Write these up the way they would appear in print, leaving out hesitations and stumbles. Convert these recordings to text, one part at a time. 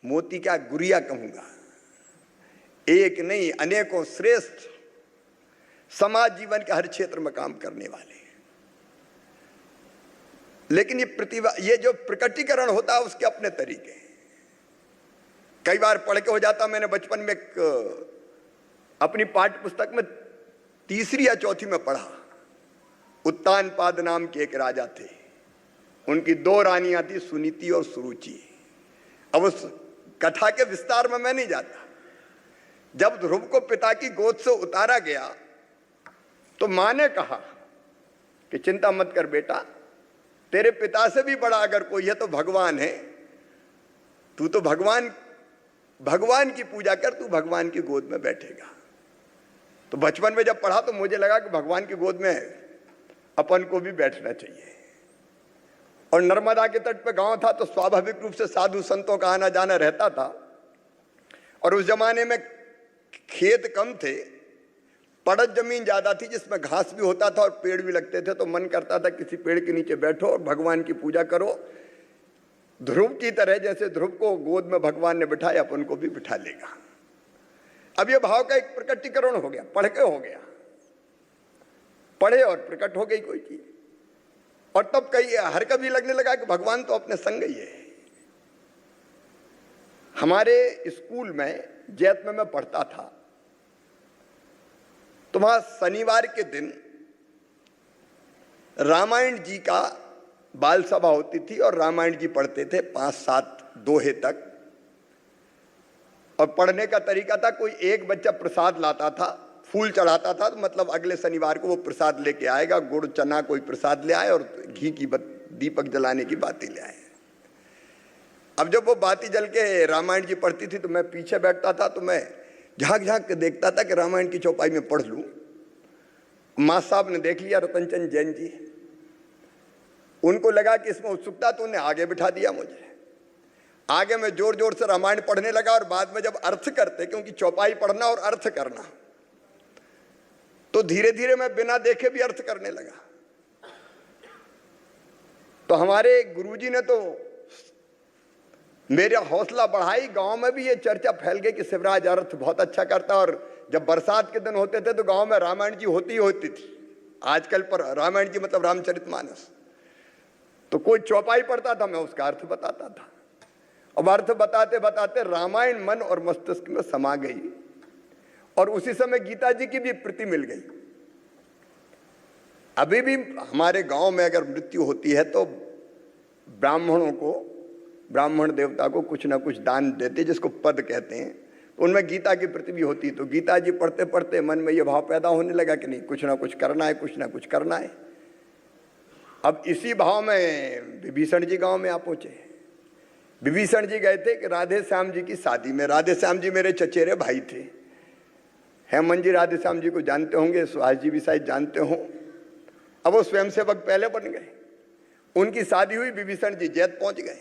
मोती क्या गुड़िया कहूंगा, एक नहीं अनेकों श्रेष्ठ समाज जीवन के हर क्षेत्र में काम करने वाले। लेकिन ये प्रतिभा, ये जो प्रकटीकरण होता है उसके अपने तरीके हैं। कई बार पढ़ के हो जाता। मैंने बचपन में अपनी पाठ्य पुस्तक में तीसरी या चौथी में पढ़ा, उत्तानपाद नाम के एक राजा थे, उनकी दो रानियां थी, सुनीति और सुरुचि। अब उस कथा के विस्तार में मैं नहीं जाता। जब ध्रुव को पिता की गोद से उतारा गया तो मां ने कहा कि चिंता मत कर बेटा, तेरे पिता से भी बड़ा अगर कोई है तो भगवान है। तू तो भगवान की पूजा कर, तू भगवान की गोद में बैठेगा। तो बचपन में जब पढ़ा तो मुझे लगा कि भगवान की गोद में अपन को भी बैठना चाहिए। और नर्मदा के तट पे गांव था तो स्वाभाविक रूप से साधु संतों का आना जाना रहता था। और उस जमाने में खेत कम थे, पड़त जमीन ज्यादा थी जिसमें घास भी होता था और पेड़ भी लगते थे। तो मन करता था किसी पेड़ के नीचे बैठो और भगवान की पूजा करो, ध्रुव की तरह। जैसे ध्रुव को गोद में भगवान ने बिठाया, अपन को भी बिठा लेगा। अब ये भाव का एक प्रकटीकरण हो गया, पढ़ के हो गया, पढ़े और प्रकट हो गई कोई चीज। और तब कई हर कभी लगने लगा कि भगवान तो अपने संग ही है। हमारे स्कूल में जैत में मैं पढ़ता था तो वहां शनिवार के दिन रामायण जी का बाल सभा होती थी और रामायण जी पढ़ते थे 5-7 दोहे तक। और पढ़ने का तरीका था, कोई एक बच्चा प्रसाद लाता था, फूल चढ़ाता था, तो मतलब अगले शनिवार को वो प्रसाद लेके आएगा। गुड़ चना कोई प्रसाद ले आए और घी की दीपक जलाने की बाती ले आए। अब जब वो बाती जल के रामायण जी पढ़ती थी तो मैं पीछे बैठता था, तो मैं झांक झांक के देखता था कि रामायण की चौपाई में पढ़ लूं। मां साहब ने देख लिया, रतनचंद जैन जी, उनको लगा कि इसमें उत्सुकता, तो उन्हें आगे बिठा दिया मुझे। आगे मैं जोर जोर से रामायण पढ़ने लगा और बाद में जब अर्थ करते, क्योंकि चौपाई पढ़ना और अर्थ करना, तो धीरे धीरे मैं बिना देखे भी अर्थ करने लगा। तो हमारे गुरुजी ने तो मेरा हौसला बढ़ाई। गांव में भी ये चर्चा फैल गई कि शिवराज अर्थ बहुत अच्छा करता। और जब बरसात के दिन होते थे तो गांव में रामायण जी होती ही होती थी। आजकल पर रामायण जी मतलब रामचरितमानस। तो कोई चौपाई पढ़ता था, मैं उसका अर्थ बताता था। अब अर्थ बताते बताते रामायण मन और मस्तिष्क में समा गई और उसी समय गीता जी की भी प्रति मिल गई। अभी भी हमारे गांव में अगर मृत्यु होती है तो ब्राह्मणों को, ब्राह्मण देवता को कुछ ना कुछ दान देते, जिसको पद कहते हैं। तो उनमें गीता की प्रति भी होती। तो गीता जी पढ़ते पढ़ते मन में यह भाव पैदा होने लगा कि नहीं, कुछ ना कुछ करना है, कुछ ना कुछ करना है। अब इसी भाव में विभीषण जी गांव में आ पहुंचे। विभीषण जी गए थे कि राधे श्याम जी की शादी में। राधे श्याम जी मेरे चचेरे भाई थे। हेमंत जी राधे श्याम जी को जानते होंगे, सुहास जी भी शायद जानते हो। अब वो स्वयंसेवक पहले बन गए। उनकी शादी हुई, विभीषण जी जैत पहुंच गए।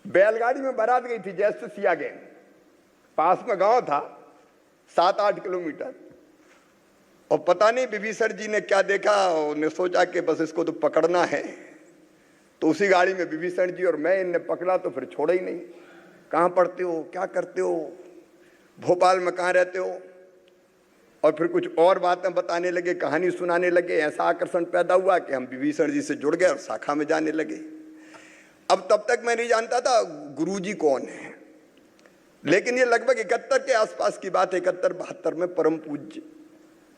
बैलगाड़ी में बारात गई थी जैत से सियागैन, पास में गांव था 7-8 किलोमीटर। और पता नहीं विभीषण जी ने क्या देखा, उन्हें सोचा कि बस इसको तो पकड़ना है। तो उसी गाड़ी में विभीषण जी और मैं, इनने पकड़ा तो फिर छोड़ा ही नहीं। कहाँ पढ़ते हो, क्या करते हो, भोपाल में कहाँ रहते हो, और फिर कुछ और बातें बताने लगे, कहानी सुनाने लगे। ऐसा आकर्षण पैदा हुआ कि हम विभीषण जी से जुड़ गए और शाखा में जाने लगे। अब तब तक मैं नहीं जानता था गुरुजी कौन है, लेकिन ये लगभग 71 के आसपास की बात, 71-72 में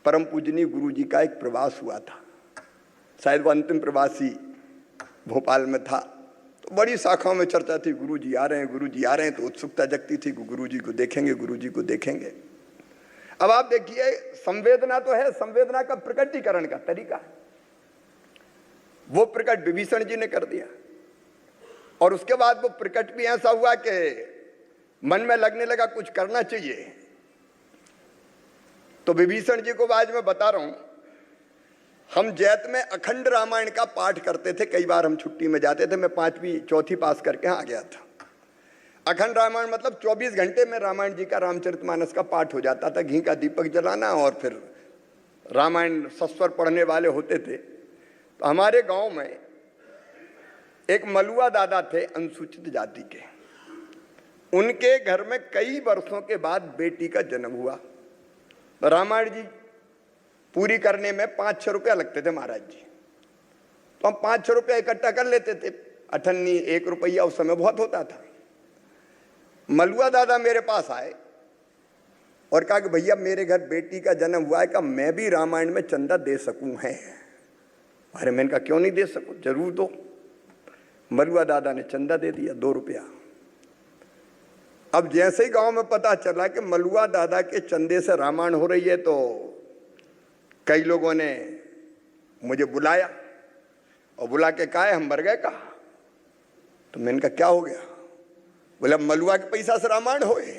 परम पूजनीय गुरुजी का एक प्रवास हुआ था। शायद वो अंतिम प्रवासी भोपाल में था। तो बड़ी शाखाओं में चर्चा थी, गुरुजी आ रहे हैं, गुरुजी आ रहे हैं। तो उत्सुकता जगती थी, गुरुजी को देखेंगे, गुरुजी को देखेंगे। अब आप देखिए, संवेदना तो है, संवेदना का प्रकटीकरण का तरीका है, वो प्रकट विभीषण जी ने कर दिया। और उसके बाद वो प्रकट भी ऐसा हुआ कि मन में लगने लगा कुछ करना चाहिए। तो विभीषण जी को आज मैं बता रहा हूं, हम जैत में अखंड रामायण का पाठ करते थे। कई बार हम छुट्टी में जाते थे, मैं 5वीं 4थी पास करके आ गया था। अखंड रामायण मतलब 24 घंटे में रामायण जी का, रामचरितमानस का पाठ हो जाता था। घी का दीपक जलाना और फिर रामायण सस्वर पढ़ने वाले होते थे। तो हमारे गांव में एक मलुआ दादा थे, अनुसूचित जाति के। उनके घर में कई वर्षों के बाद बेटी का जन्म हुआ। रामायण जी पूरी करने में 5-6 रुपया लगते थे महाराज जी, तो हम 5-6 रुपया इकट्ठा कर लेते थे। 1 रुपया उस समय बहुत होता था। मलुआ दादा मेरे पास आए और कहा कि भैया मेरे घर बेटी का जन्म हुआ है, का मैं भी रामायण में चंदा दे सकूं है। अरे मैंने कहा क्यों नहीं दे सकूं, जरूर दो। मलुआ दादा ने चंदा दे दिया 2 रुपया। अब जैसे ही गांव में पता चला कि मलुआ दादा के चंदे से रामायण हो रही है, तो कई लोगों ने मुझे बुलाया और बुला के कहा हम मर गए। कहा तो मैंने कहा क्या हो गया? बोला मलुआ के पैसा से रामायण होए।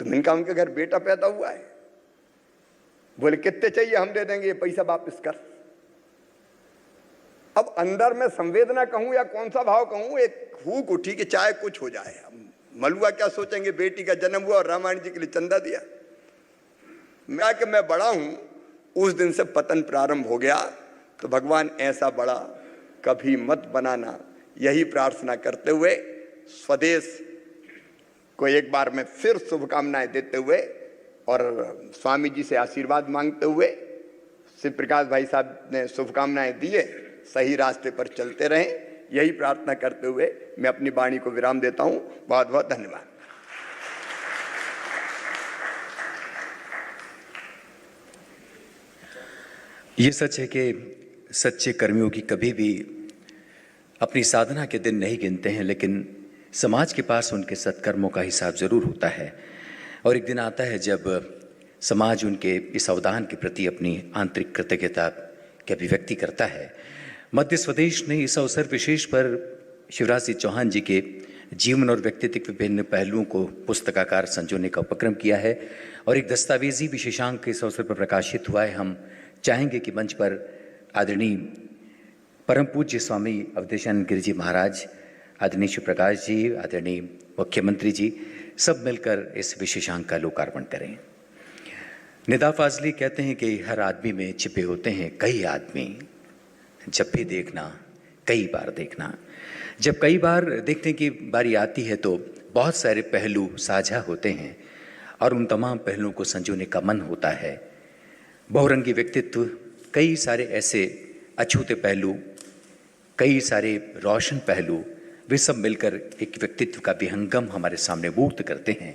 तो मैंने कहा उनके घर बेटा पैदा हुआ है। बोले कितने चाहिए, हम दे देंगे, ये पैसा वापस कर। अब अंदर में संवेदना कहूं या कौन सा भाव कहूं, एक हूक उठी कि चाहे कुछ हो जाए। मलुआ क्या सोचेंगे, बेटी का जन्म हुआ और रामायण जी के लिए चंदा दिया। मैं कि मैं बड़ा हूं, उस दिन से पतन प्रारंभ हो गया। तो भगवान ऐसा बड़ा कभी मत बनाना, यही प्रार्थना करते हुए स्वदेश को एक बार में फिर शुभकामनाएं देते हुए और स्वामी जी से आशीर्वाद मांगते हुए, शिव प्रकाश भाई साहब ने शुभकामनाएं दिए, सही रास्ते पर चलते रहें, यही प्रार्थना करते हुए मैं अपनी वाणी को विराम देता हूं। बहुत बहुत धन्यवाद। ये सच है कि सच्चे कर्मियों की कभी भी अपनी साधना के दिन नहीं गिनते हैं, लेकिन समाज के पास उनके सत्कर्मों का हिसाब जरूर होता है। और एक दिन आता है जब समाज उनके इस अवदान के प्रति अपनी आंतरिक कृतज्ञता की अभिव्यक्ति करता है। मध्य स्वदेश ने इस अवसर विशेष पर शिवराज सिंह चौहान जी के जीवन और व्यक्तित्व के विभिन्न पहलुओं को पुस्तकाकार संजोने का उपक्रम किया है और एक दस्तावेजी विशेषांक इस अवसर पर प्रकाशित हुआ है। हम चाहेंगे कि मंच पर आदरणीय परम पूज्य स्वामी अवधेशानंद गिरि जी महाराज, आदरणीय शिव प्रकाश जी, आदरणीय मुख्यमंत्री जी सब मिलकर इस विशेषांक का लोकार्पण करें। निदा फाजली कहते हैं कि हर आदमी में छिपे होते हैं कई आदमी, जब भी देखना कई बार देखना। जब कई बार देखने की बारी आती है तो बहुत सारे पहलू साझा होते हैं और उन तमाम पहलुओं को संजोने का मन होता है। बहुरंगी व्यक्तित्व, कई सारे ऐसे अछूते पहलू, कई सारे रोशन पहलू, वे सब मिलकर एक व्यक्तित्व का विहंगम हमारे सामने मूर्त करते हैं।